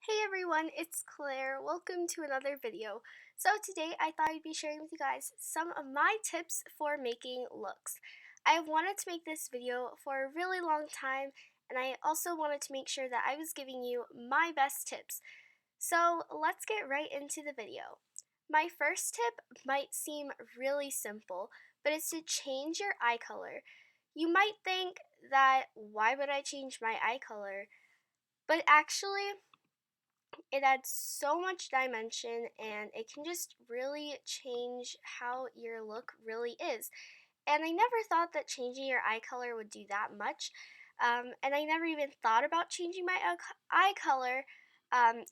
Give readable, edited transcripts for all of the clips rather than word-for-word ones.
Hey everyone, it's Claire. Welcome to another video. So today I thought I'd be sharing with you guys some of my tips for making looks. I wanted to make this video for a really long time, and I also wanted to make sure that I was giving you my best tips. So let's get right into the video. My first tip might seem really simple, but it's to change your eye color. You might think that why would I change my eye color? But actually, it adds so much dimension and it can just really change how your look really is. And I never thought that changing your eye color would do that much. And I never even thought about changing my eye color. I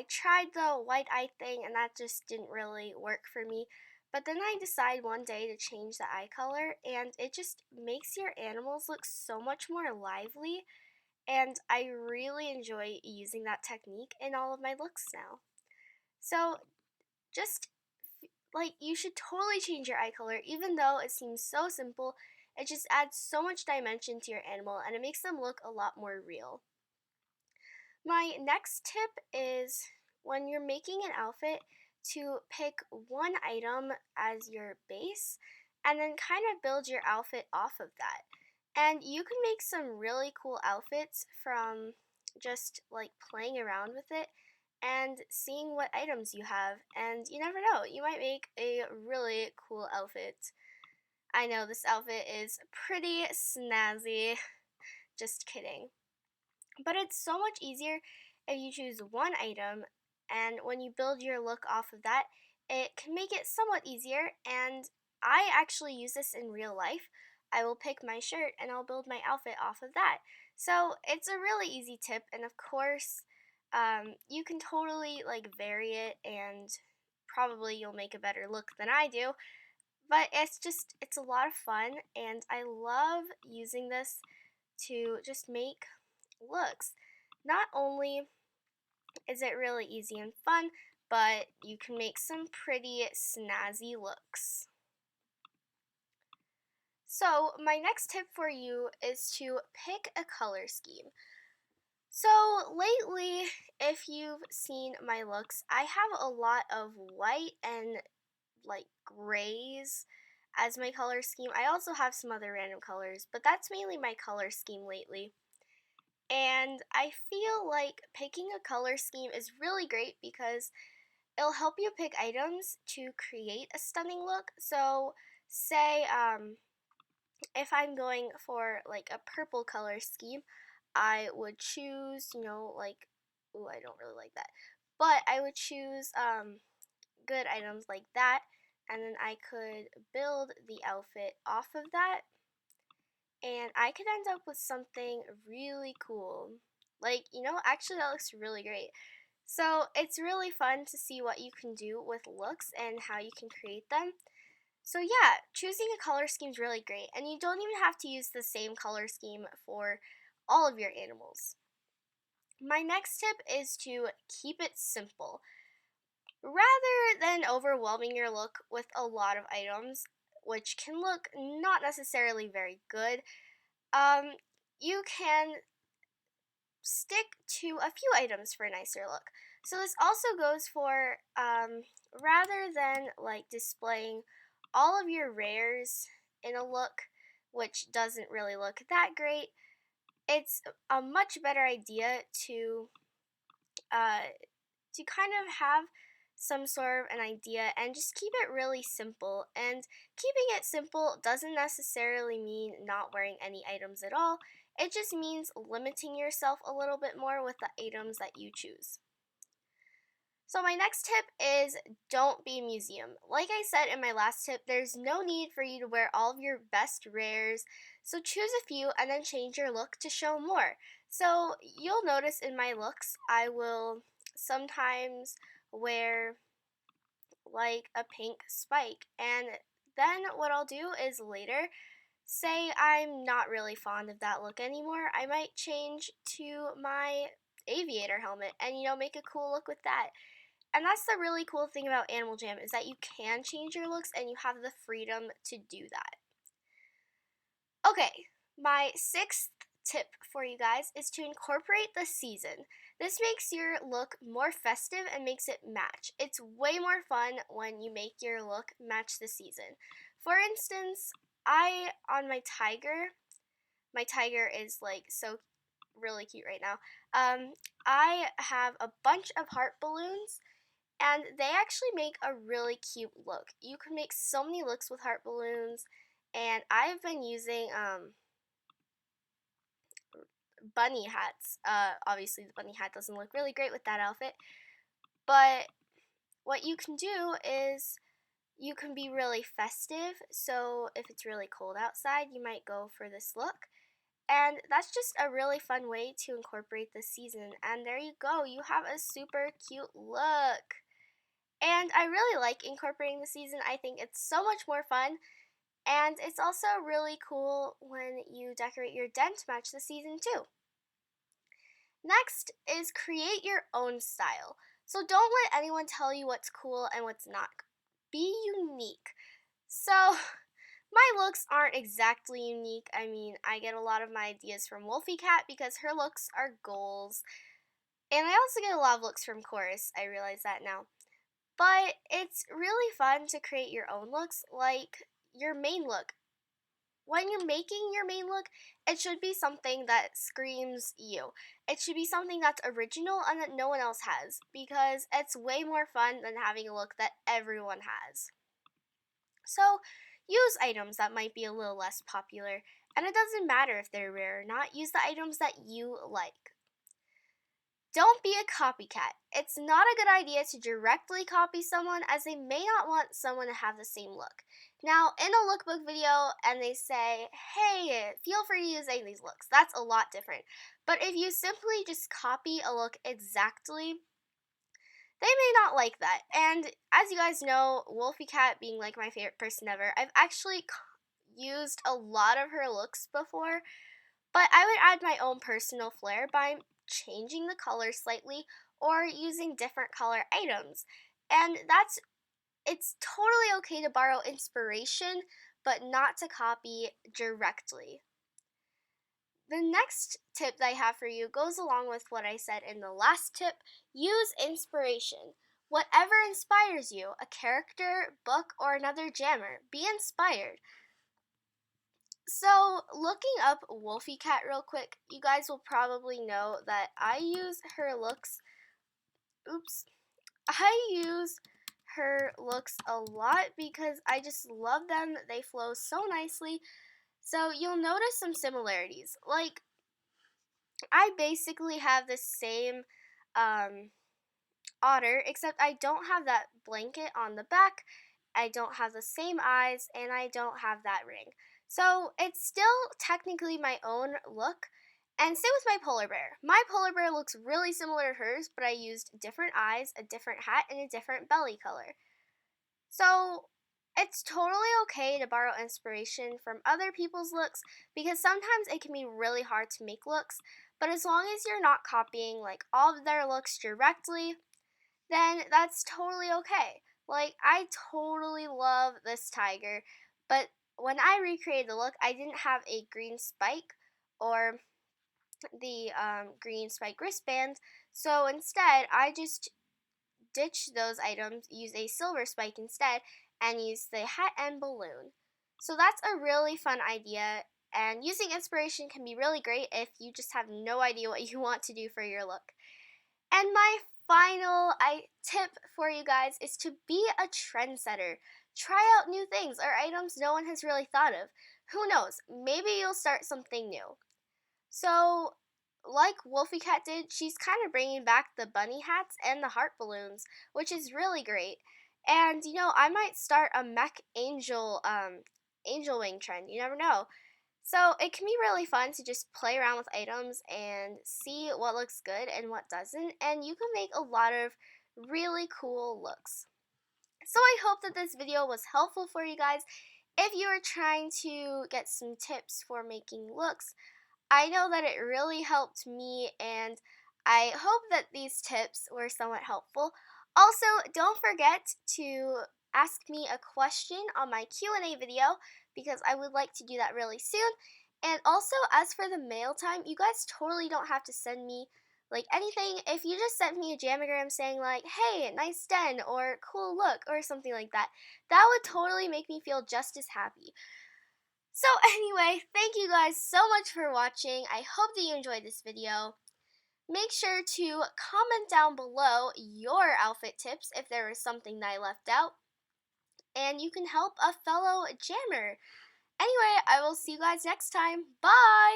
tried the white eye thing and that just didn't really work for me. But then I decided one day to change the eye color and it just makes your animals look so much more lively, and I really enjoy using that technique in all of my looks now. So, just like you should totally change your eye color, even though it seems so simple. It just adds so much dimension to your animal and it makes them look a lot more real. My next tip is when you're making an outfit to pick one item as your base and then kind of build your outfit off of that. And you can make some really cool outfits from just like playing around with it and seeing what items you have. And you never know, you might make a really cool outfit. I know this outfit is pretty snazzy. Just kidding. But it's so much easier if you choose one item, and when you build your look off of that, it can make it somewhat easier. And I actually use this in real life. I will pick my shirt and I'll build my outfit off of that. So it's a really easy tip, and of course, you can totally like vary it, and probably you'll make a better look than I do. But it's a lot of fun, and I love using this to just make looks. Not only is it really easy and fun, but you can make some pretty snazzy looks. So my next tip for you is to pick a color scheme. So lately, if you've seen my looks, I have a lot of white and like grays as my color scheme. I also have some other random colors, but that's mainly my color scheme lately. And I feel like picking a color scheme is really great because it'll help you pick items to create a stunning look. So, say if I'm going for like a purple color scheme, I would choose, like, ooh, I don't really like that. But I would choose good items like that, and then I could build the outfit off of that, and I could end up with something really cool. Like, actually that looks really great. So it's really fun to see what you can do with looks and how you can create them. So yeah, choosing a color scheme is really great, and you don't even have to use the same color scheme for all of your animals. My next tip is to keep it simple. Rather than overwhelming your look with a lot of items, which can look not necessarily very good, um, you can stick to a few items for a nicer look. So this also goes for rather than like displaying all of your rares in a look, which doesn't really look that great, it's a much better idea uh, to kind of have some sort of an idea and just keep it really simple. And keeping it simple doesn't necessarily mean not wearing any items at all. It just means limiting yourself a little bit more with the items that you choose. So my next tip is don't be a museum. Like I said in my last tip, there's no need for you to wear all of your best rares. So choose a few and then change your look to show more. So you'll notice in my looks, I will sometimes wear like a pink spike. And then what I'll do is later, say I'm not really fond of that look anymore, I might change to my aviator helmet and make a cool look with that. And that's the really cool thing about Animal Jam, is that you can change your looks and you have the freedom to do that. Okay, my sixth tip for you guys is to incorporate the season. This makes your look more festive and makes it match. It's way more fun when you make your look match the season. For instance, on my tiger is like so really cute right now. I have a bunch of heart balloons and they actually make a really cute look. You can make so many looks with heart balloons, and I've been using bunny hats. Obviously, the bunny hat doesn't look really great with that outfit, but what you can do is you can be really festive. So if it's really cold outside, you might go for this look. And that's just a really fun way to incorporate the season. And there you go, you have a super cute look. And I really like incorporating the season. I think it's so much more fun. And it's also really cool when you decorate your den to match the season too. Next is create your own style. So don't let anyone tell you what's cool and what's not. Be unique. So my looks aren't exactly unique. I mean, I get a lot of my ideas from Wolfie Cat because her looks are goals. And I also get a lot of looks from Chorus. I realize that now. But it's really fun to create your own looks, like your main look. When you're making your main look, it should be something that screams you. It should be something that's original and that no one else has, because it's way more fun than having a look that everyone has. So use items that might be a little less popular, and it doesn't matter if they're rare or not, use the items that you like. Don't be a copycat. It's not a good idea to directly copy someone as they may not want someone to have the same look. Now, in a lookbook video and they say, hey, feel free to use any of these looks, that's a lot different. But if you simply just copy a look exactly, they may not like that. And as you guys know, Wolfie Cat being like my favorite person ever, I've actually used a lot of her looks before, but I would add my own personal flair by changing the color slightly or using different color items. And it's totally okay to borrow inspiration, but not to copy directly. The next tip that I have for you goes along with what I said in the last tip. Use inspiration. Whatever inspires you, a character, book, or another jammer, be inspired. So, looking up Wolfie Cat real quick, you guys will probably know that I use her looks. I use her looks a lot because I just love them. They flow so nicely. So, you'll notice some similarities. Like, I basically have the same otter, except I don't have that blanket on the back, I don't have the same eyes, and I don't have that ring. So it's still technically my own look. And same with my polar bear. My polar bear looks really similar to hers, but I used different eyes, a different hat, and a different belly color. So it's totally okay to borrow inspiration from other people's looks because sometimes it can be really hard to make looks, but as long as you're not copying like all of their looks directly, then that's totally okay. Like, I totally love this tiger, but when I recreated the look, I didn't have a green spike or the green spike wristband, so instead, I just ditched those items, used a silver spike instead, and used the hat and balloon. So that's a really fun idea, and using inspiration can be really great if you just have no idea what you want to do for your look. And my final tip for you guys is to be a trendsetter. Try out new things or items no one has really thought of. Who knows? Maybe you'll start something new. So, like Wolfie Cat did, she's kind of bringing back the bunny hats and the heart balloons, which is really great. And I might start a mech angel wing trend. You never know. So it can be really fun to just play around with items and see what looks good and what doesn't, and you can make a lot of really cool looks. So I hope that this video was helpful for you guys. If you are trying to get some tips for making looks, I know that it really helped me, and I hope that these tips were somewhat helpful. Also, don't forget to ask me a question on my Q&A video because I would like to do that really soon. And also, as for the mail time, you guys totally don't have to send me like anything. If you just sent me a jammogram saying like, "Hey, nice den," or "Cool look," or something like that, that would totally make me feel just as happy. So anyway, thank you guys so much for watching. I hope that you enjoyed this video. Make sure to comment down below your outfit tips if there was something that I left out, and you can help a fellow jammer. Anyway, I will see you guys next time. Bye!